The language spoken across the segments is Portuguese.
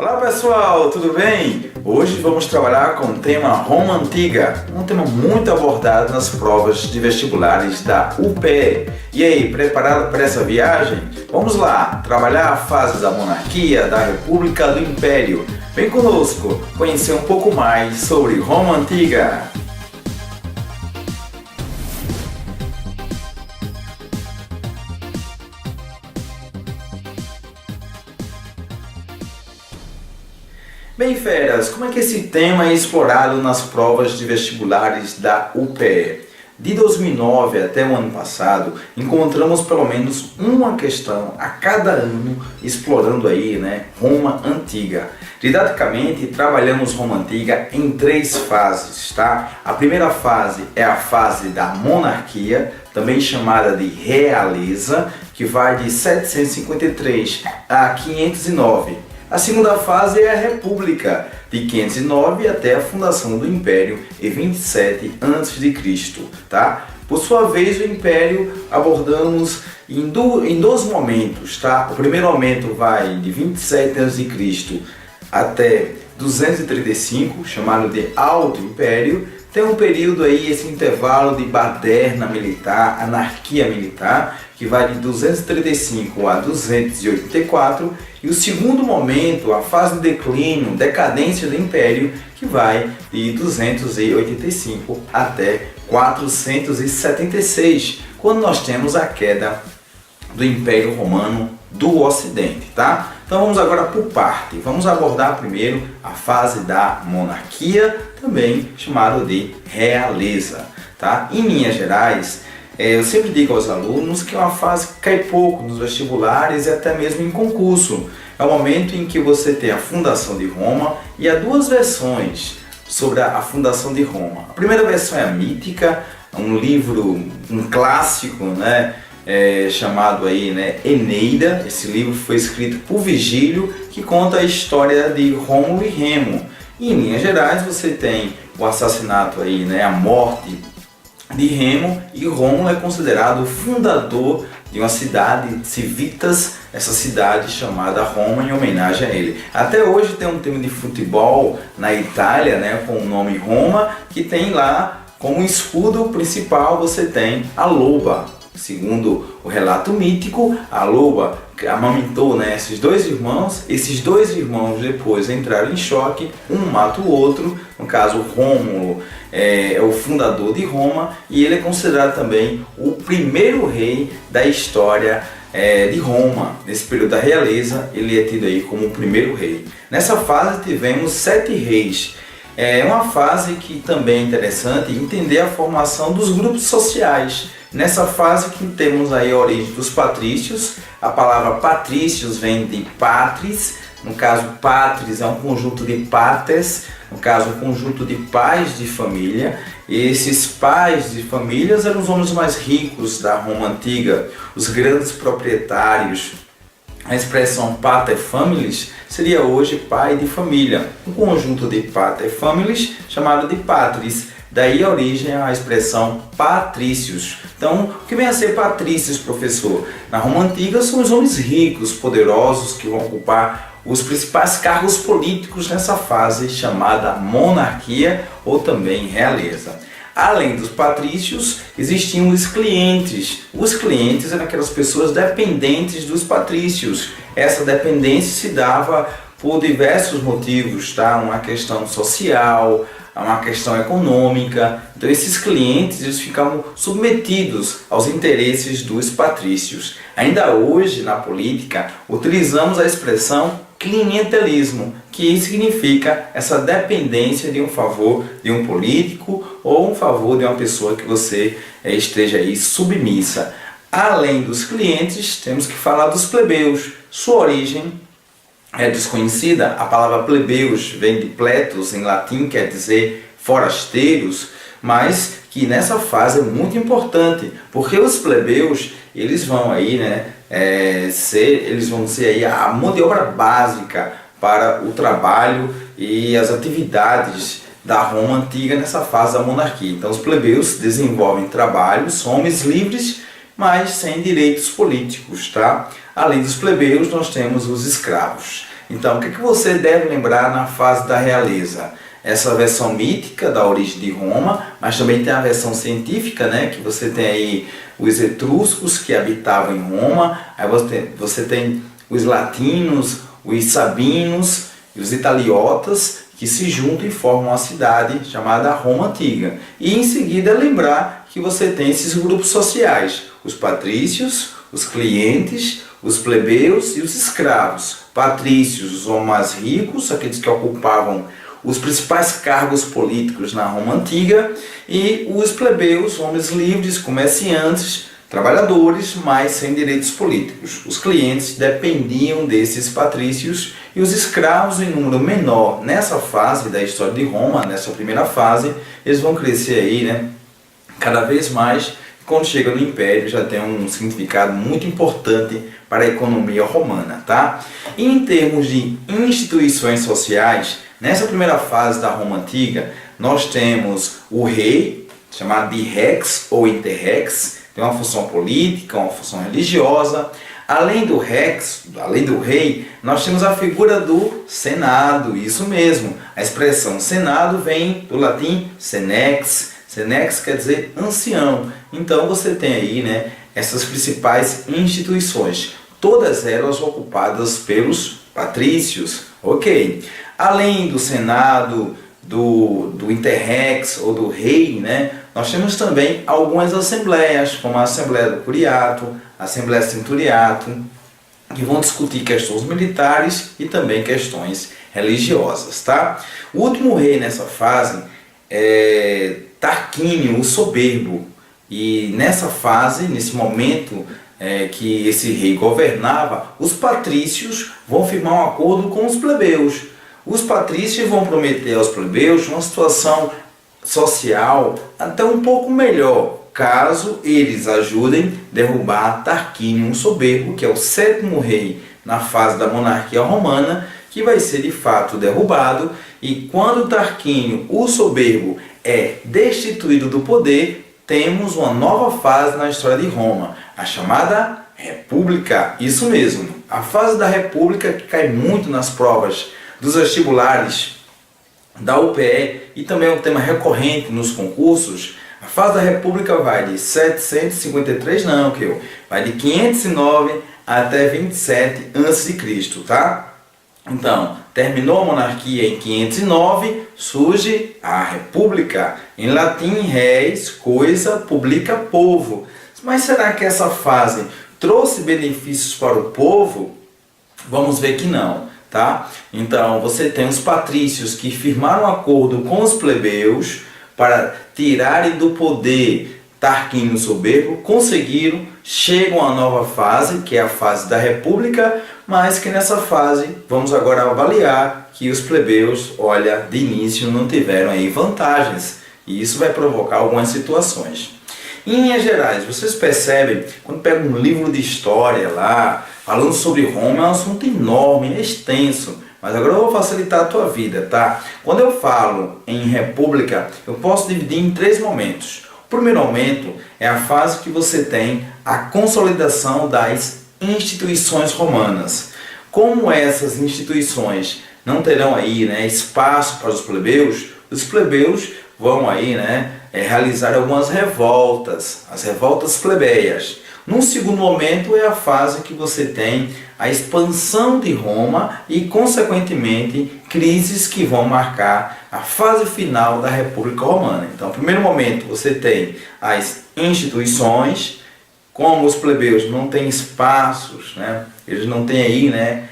Olá pessoal, tudo bem? Hoje vamos trabalhar com o tema Roma Antiga, um tema muito abordado nas provas de vestibulares da UPE. E aí, preparado para essa viagem? Vamos lá, trabalhar a fase da monarquia, da república, do império. Vem conosco conhecer um pouco mais sobre Roma Antiga. Bem, feras, como é que esse tema é explorado nas provas de vestibulares da UPE? De 2009 até o ano passado, encontramos pelo menos uma questão a cada ano explorando aí, Roma Antiga. Didaticamente, trabalhamos Roma Antiga em 3 fases, tá? A primeira fase é a fase da monarquia, também chamada de realeza, que vai de 753 a 509. A segunda fase é a República, de 509 até a fundação do Império em 27 a.C., tá? Por sua vez, o Império abordamos em dois momentos, tá? O primeiro momento vai de 27 a.C. até 235, chamado de Alto Império. Tem um período aí, esse intervalo de baderna militar, anarquia militar, que vai de 235 a 284, e o segundo momento, a fase de declínio, decadência do Império, que vai de 285 até 476, quando nós temos a queda do Império Romano do Ocidente, tá? Então vamos agora por parte. Vamos abordar primeiro a fase da monarquia, também chamado de realeza, tá? Em linhas gerais, eu sempre digo aos alunos que é uma fase que cai pouco nos vestibulares e até mesmo em concurso. É o momento em que você tem a fundação de Roma e há 2 versões sobre a fundação de Roma. A primeira versão é a mítica, um livro, um clássico, chamado aí, Eneida. Esse livro foi escrito por Virgílio, que conta a história de Rômulo e Remo. E, em linhas gerais, você tem o assassinato aí, a morte de Remo, e Rômulo é considerado o fundador de uma cidade, Civitas, essa cidade chamada Roma, em homenagem a ele. Até hoje tem um time de futebol na Itália, com o nome Roma, que tem lá como escudo principal você tem a loba. Segundo o relato mítico, a loba amamentou esses 2 irmãos. Esses 2 irmãos depois entraram em choque, um mata o outro. No caso, Rômulo é o fundador de Roma e ele é considerado também o primeiro rei da história de Roma. Nesse período da realeza, ele é tido aí como o primeiro rei. Nessa fase tivemos 7 reis. É uma fase que também é interessante entender a formação dos grupos sociais. Nessa fase que temos aí a origem dos patrícios. A palavra patrícios vem de patris, no caso patris é um conjunto de patres, no caso um conjunto de pais de família. E esses pais de famílias eram os homens mais ricos da Roma Antiga, os grandes proprietários. A expressão pater familias seria hoje pai de família, um conjunto de pater familias chamado de patris. Daí a origem à expressão patrícios. Então, o que vem a ser patrícios, professor? Na Roma Antiga são os homens ricos, poderosos, que vão ocupar os principais cargos políticos nessa fase chamada monarquia ou também realeza. Além dos patrícios, existiam os clientes. Os clientes eram aquelas pessoas dependentes dos patrícios. Essa dependência se dava por diversos motivos, tá? Uma questão social, uma questão econômica. Então esses clientes eles ficavam submetidos aos interesses dos patrícios. Ainda hoje na política utilizamos a expressão clientelismo, que significa essa dependência de um favor de um político ou um favor de uma pessoa que você esteja aí submissa. Além dos clientes, temos que falar dos plebeus. Sua origem é desconhecida. A palavra plebeus vem de pletos, em latim quer dizer forasteiros, mas que nessa fase é muito importante, porque os plebeus eles vão aí, eles vão ser aí a mão de obra básica para o trabalho e as atividades da Roma Antiga nessa fase da monarquia. Então os plebeus desenvolvem trabalho, são homens livres, mas sem direitos políticos, tá? Além dos plebeus, nós temos os escravos. Então, o que você deve lembrar na fase da realeza? Essa versão mítica da origem de Roma, mas também tem a versão científica, né? Que você tem aí os etruscos que habitavam em Roma, aí você tem os latinos, os sabinos e os italiotas que se juntam e formam uma cidade chamada Roma Antiga. E em seguida lembrar que você tem esses grupos sociais, os patrícios, os clientes, os plebeus e os escravos. Patrícios, os homens mais ricos, aqueles que ocupavam os principais cargos políticos na Roma Antiga, e os plebeus, homens livres, comerciantes, trabalhadores, mas sem direitos políticos. Os clientes dependiam desses patrícios e os escravos em número menor. Nessa fase da história de Roma, nessa primeira fase, eles vão crescer aí, né, cada vez mais. Quando chega no Império já tem um significado muito importante para a economia romana, tá? E em termos de instituições sociais, nessa primeira fase da Roma Antiga, nós temos o rei, chamado de rex ou interrex, tem uma função política, uma função religiosa. Além do rex, além do rei, nós temos a figura do senado, isso mesmo. A expressão senado vem do latim senex. Senex quer dizer ancião. Então você tem aí, né, essas principais instituições, todas elas ocupadas pelos patrícios, ok? Além do senado, do interrex ou do rei, né, nós temos também algumas assembleias, como a Assembleia do Curiato, a Assembleia Centuriato, que vão discutir questões militares e também questões religiosas, tá? O último rei nessa fase é Tarquínio, o Soberbo. E nessa fase, nesse momento que esse rei governava, os patrícios vão firmar um acordo com os plebeus. Os patrícios vão prometer aos plebeus uma situação social até um pouco melhor, caso eles ajudem a derrubar Tarquínio, o Soberbo, que é o sétimo rei na fase da monarquia romana, que vai ser de fato derrubado. E quando Tarquínio, o Soberbo, é destituído do poder, temos uma nova fase na história de Roma, a chamada República. Isso mesmo, a fase da República, que cai muito nas provas dos vestibulares da UPE e também é um tema recorrente nos concursos. A fase da República vai de 753, vai de 509 até 27 a.C., tá? Então, terminou a monarquia em 509, surge a República. Em latim, res, coisa, publica, povo. Mas será que essa fase trouxe benefícios para o povo? Vamos ver que não, tá? Então, você tem os patrícios que firmaram um acordo com os plebeus para tirarem do poder Tarquínio Soberbo, conseguiram, chegam à nova fase, que é a fase da República, mas que nessa fase vamos agora avaliar que os plebeus, olha, de início não tiveram aí vantagens, e isso vai provocar algumas situações. Em linhas gerais, vocês percebem, quando pega um livro de história lá, falando sobre Roma, é um assunto enorme, é extenso, mas agora eu vou facilitar a tua vida, tá? Quando eu falo em República, eu posso dividir em 3 momentos. O primeiro momento é a fase que você tem a consolidação das instituições romanas. Como essas instituições não terão aí, né, espaço para os plebeus vão aí, né, realizar algumas revoltas, as revoltas plebeias. Num segundo momento é a fase que você tem a expansão de Roma e, consequentemente, crises que vão marcar a fase final da República Romana. Então, no primeiro momento, você tem as instituições, como os plebeus não têm espaços, né? Eles não têm aí, né,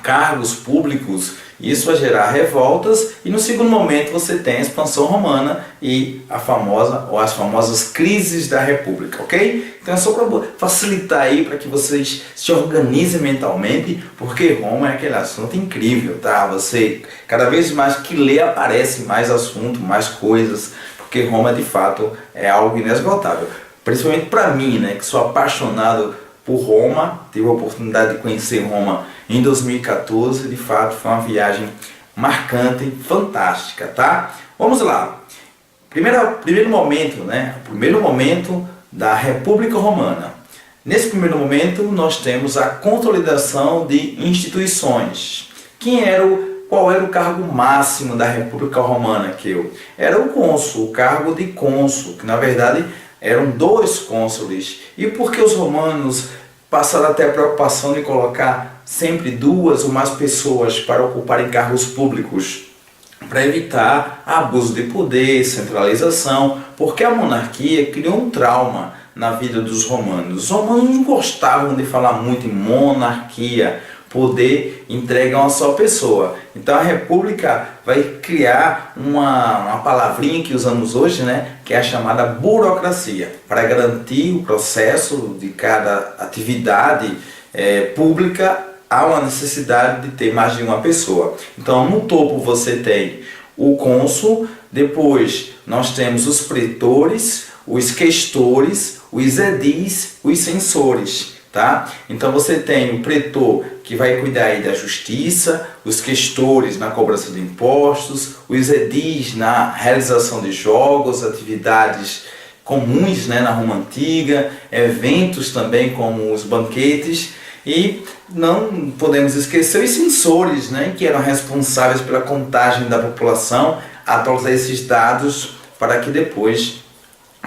cargos públicos, isso vai gerar revoltas, e no segundo momento você tem a expansão romana e a famosa ou as famosas crises da República, ok? Então é só para facilitar aí, para que vocês se organizem mentalmente, porque Roma é aquele assunto incrível, tá? Você, cada vez mais que lê, aparece mais assunto, mais coisas, porque Roma de fato é algo inesgotável. Principalmente para mim, né, que sou apaixonado por Roma, tive a oportunidade de conhecer Roma em 2014, de fato foi uma viagem marcante, fantástica, tá? Vamos lá. Primeiro momento, né? O primeiro momento da República Romana. Nesse primeiro momento, nós temos a consolidação de instituições. Qual era o cargo máximo da República Romana? Era o cônsul, o cargo de cônsul, que na verdade eram 2 cônsules. E por que os romanos passaram até a preocupação de colocar sempre 2 ou mais pessoas para ocuparem cargos públicos? Para evitar abuso de poder, centralização, porque a monarquia criou um trauma na vida dos romanos. Os romanos não gostavam de falar muito em monarquia, poder entregue a uma só pessoa. Então a república vai criar uma palavrinha que usamos hoje, né, que é a chamada burocracia, para garantir o processo de cada atividade pública. Há uma necessidade de ter mais de uma pessoa. Então no topo você tem o cônsul, depois nós temos os pretores, os questores, os edis, os censores. Tá? Então você tem o pretor, que vai cuidar aí da justiça, os questores na cobrança de impostos, os edis na realização de jogos, atividades comuns, né, na Roma Antiga, eventos também como os banquetes, e não podemos esquecer os censores, né, que eram responsáveis pela contagem da população, atualizar esses dados para que depois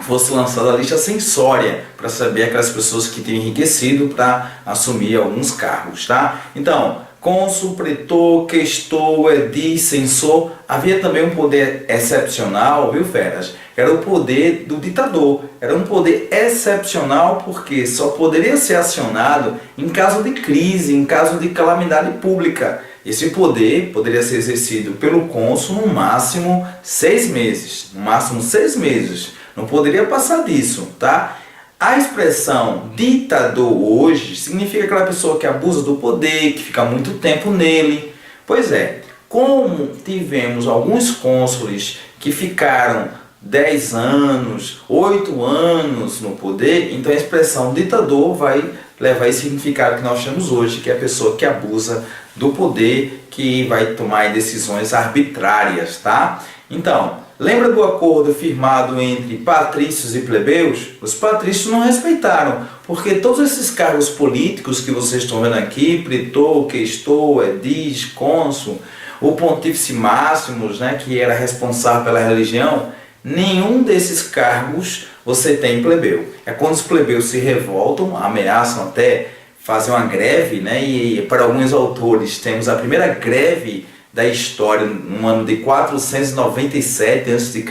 fosse lançada a lista censória para saber aquelas pessoas que tinham enriquecido para assumir alguns cargos, tá? Então, cônsul, pretor, questor, edil, censor. Havia também um poder excepcional, viu, feras? Era o poder do ditador. Era um poder excepcional porque só poderia ser acionado em caso de crise, em caso de calamidade pública. Esse poder poderia ser exercido pelo cônsul no máximo 6 meses. No máximo 6 meses. Não poderia passar disso, tá? A expressão ditador hoje significa aquela pessoa que abusa do poder, que fica muito tempo nele. Pois é, como tivemos alguns cônsules que ficaram 10 anos, 8 anos no poder, então a expressão ditador vai levar esse significado que nós temos hoje, que é a pessoa que abusa do poder, que vai tomar decisões arbitrárias, tá? Então, lembra do acordo firmado entre patrícios e plebeus? Os patrícios não respeitaram, porque todos esses cargos políticos que vocês estão vendo aqui, pretor, questor, edis, cônsul, o pontífice máximos, né, que era responsável pela religião, nenhum desses cargos você tem plebeu. É quando os plebeus se revoltam, ameaçam até fazer uma greve, né, e para alguns autores temos a primeira greve da história no ano de 497 a.C.,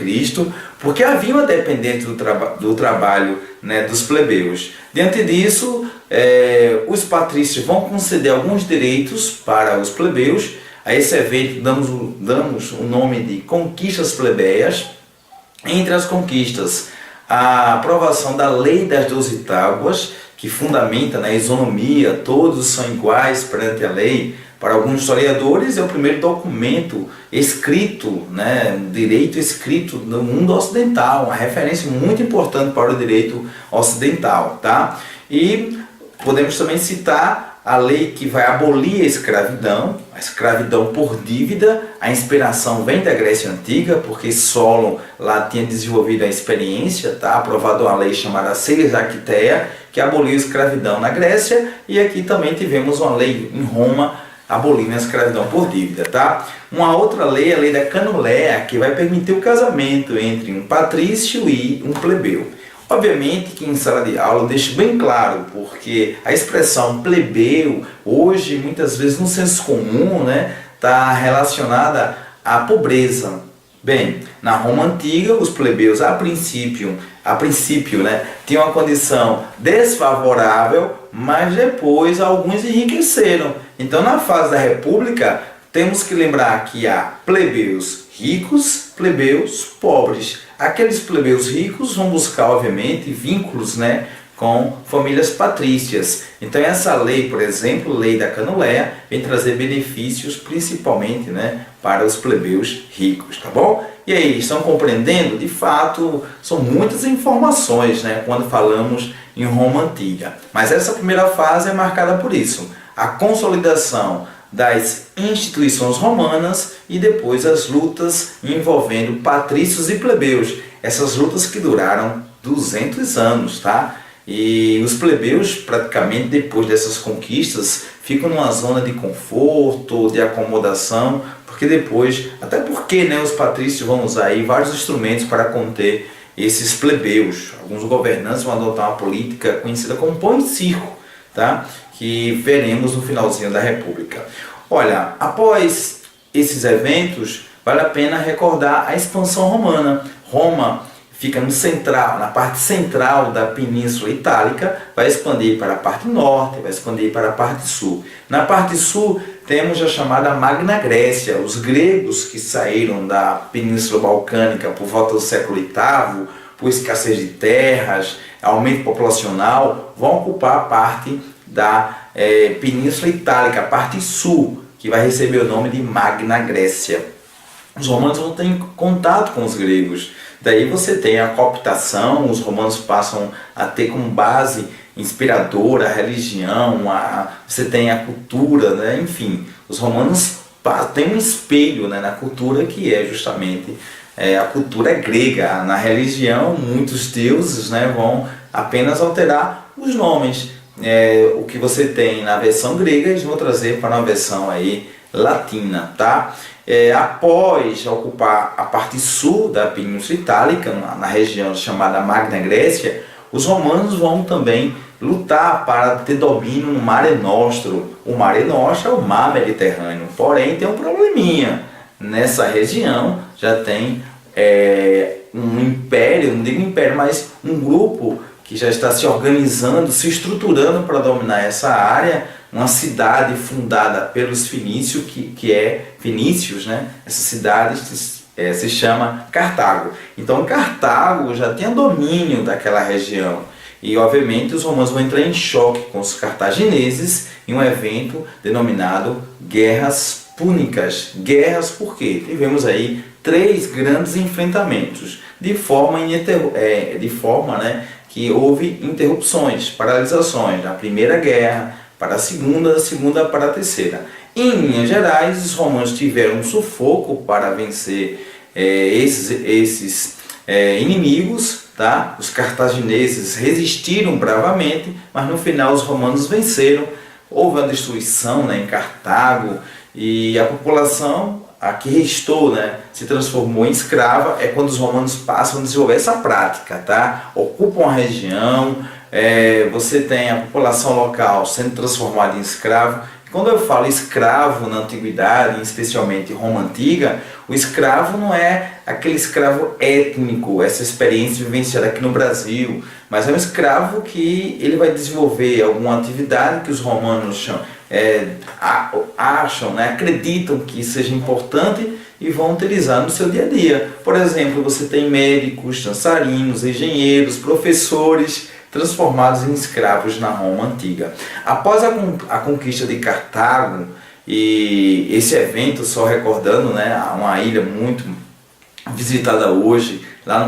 porque havia uma dependência do trabalho, né, dos plebeus. Diante disso, os patrícios vão conceder alguns direitos para os plebeus. A esse evento damos o nome de conquistas plebeias. Entre as conquistas, a aprovação da Lei das 12 Tábuas, que fundamenta na isonomia, todos são iguais perante a lei. Para alguns historiadores, é o primeiro documento escrito, né, direito escrito no mundo ocidental, uma referência muito importante para o direito ocidental, tá? E podemos também citar a lei que vai abolir a escravidão por dívida. A inspiração vem da Grécia Antiga, porque Solon lá tinha desenvolvido a experiência, tá? Aprovado uma lei chamada Sedes Acteia, que aboliu a escravidão na Grécia, e aqui também tivemos uma lei em Roma abolindo a escravidão por dívida, tá? Uma outra lei, a lei da Canulea, que vai permitir o casamento entre um patrício e um plebeu. Obviamente que em sala de aula eu deixo bem claro, porque a expressão plebeu, hoje, muitas vezes no senso comum, né, está relacionada à pobreza. Bem, na Roma Antiga, os plebeus, a princípio, né, tinham uma condição desfavorável, mas depois alguns enriqueceram. Então, na fase da República, temos que lembrar que há plebeus ricos, plebeus pobres. Aqueles plebeus ricos vão buscar, obviamente, vínculos, né, com famílias patrícias. Então essa lei, por exemplo, lei da Canulea, vem trazer benefícios principalmente, né, para os plebeus ricos, tá bom? E aí, estão compreendendo? De fato, são muitas informações, né, quando falamos em Roma Antiga. Mas essa primeira fase é marcada por isso, a consolidação das instituições romanas e depois as lutas envolvendo patrícios e plebeus. Essas lutas que duraram 200 anos, tá? E os plebeus, praticamente depois dessas conquistas, ficam numa zona de conforto, de acomodação, porque depois, até porque, né, os patrícios vão usar aí vários instrumentos para conter esses plebeus. Alguns governantes vão adotar uma política conhecida como pão e circo, tá? Que veremos no finalzinho da República. Olha, após esses eventos, vale a pena recordar a expansão romana. Roma fica no central, na parte central da Península Itálica, vai expandir para a parte norte, vai expandir para a parte sul. Na parte sul temos a chamada Magna Grécia. Os gregos que saíram da Península Balcânica por volta do século VIII, por escassez de terras, aumento populacional, vão ocupar a parte da Península Itálica, a parte sul, que vai receber o nome de Magna Grécia. Os romanos vão ter contato com os gregos. Daí você tem a cooptação, os romanos passam a ter como base inspiradora a religião, você tem a cultura, né? Enfim, os romanos têm um espelho, né, na cultura, que é justamente a cultura grega. Na religião, muitos deuses, né, vão apenas alterar os nomes. O que você tem na versão grega, eles vão trazer para uma versão aí latina, tá? Após ocupar a parte sul da Península Itálica, na região chamada Magna Grécia, os romanos vão também lutar para ter domínio no Mare Nostrum. O Mare Nostrum é o mar Mediterrâneo, porém tem um probleminha. Nessa região já tem um império, não digo império, mas um grupo que já está se organizando, se estruturando para dominar essa área. Uma cidade fundada pelos fenícios, que é Fenícios, né? Essa cidade se chama Cartago. Então Cartago já tinha domínio daquela região. E obviamente os romanos vão entrar em choque com os cartagineses em um evento denominado Guerras Púnicas. Guerras por quê? Tivemos aí 3 grandes enfrentamentos, de forma né, que houve interrupções, paralisações. Na primeira guerra, para a segunda, da segunda para a terceira. Em linhas gerais, os romanos tiveram um sufoco para vencer esses inimigos, tá? Os cartagineses resistiram bravamente, mas no final os romanos venceram. Houve uma destruição, né, em Cartago, e a população, a que restou, né, se transformou em escrava. É quando os romanos passam a desenvolver essa prática, tá? Ocupam a região, você tem a população local sendo transformada em escravo. Quando eu falo escravo na antiguidade, especialmente Roma Antiga, o escravo não é aquele escravo étnico, essa experiência vivenciada aqui no Brasil, mas é um escravo que ele vai desenvolver alguma atividade que os romanos acham, né, acreditam que seja importante e vão utilizar no seu dia a dia. Por exemplo, você tem médicos, dançarinos, engenheiros, professores, transformados em escravos na Roma Antiga. Após a conquista de Cartago, e esse evento, só recordando, né, uma ilha muito visitada hoje, lá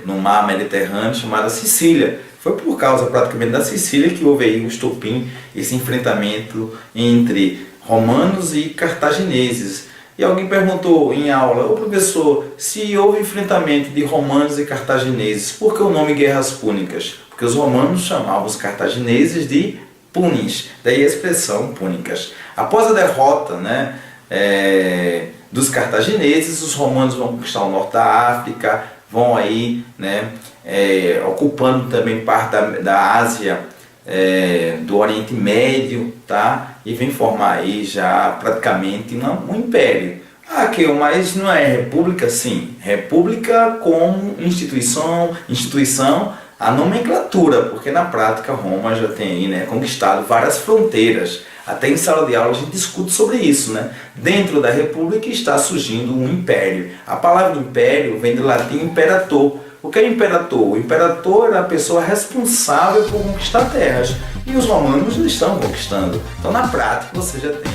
no mar Mediterrâneo, chamada Sicília. Foi por causa praticamente da Sicília que houve aí um estopim, esse enfrentamento entre romanos e cartagineses. E alguém perguntou em aula: ô professor, se houve enfrentamento de romanos e cartagineses, por que o nome Guerras Púnicas? Porque os romanos chamavam os cartagineses de punis, daí a expressão púnicas. Após a derrota, né, dos cartagineses, os romanos vão conquistar o norte da África, vão aí, né, ocupando também parte da Ásia, do Oriente Médio, tá? E vem formar aí já praticamente um império. Mas não é república? Sim, república como instituição, a nomenclatura, porque na prática Roma já tem aí, né, conquistado várias fronteiras. Até em sala de aula a gente discute sobre isso, né? Dentro da república está surgindo um império. A palavra império vem do latim imperator. O que é imperador? O imperador era a pessoa responsável por conquistar terras. E os romanos estão conquistando. Então, na prática, você já tem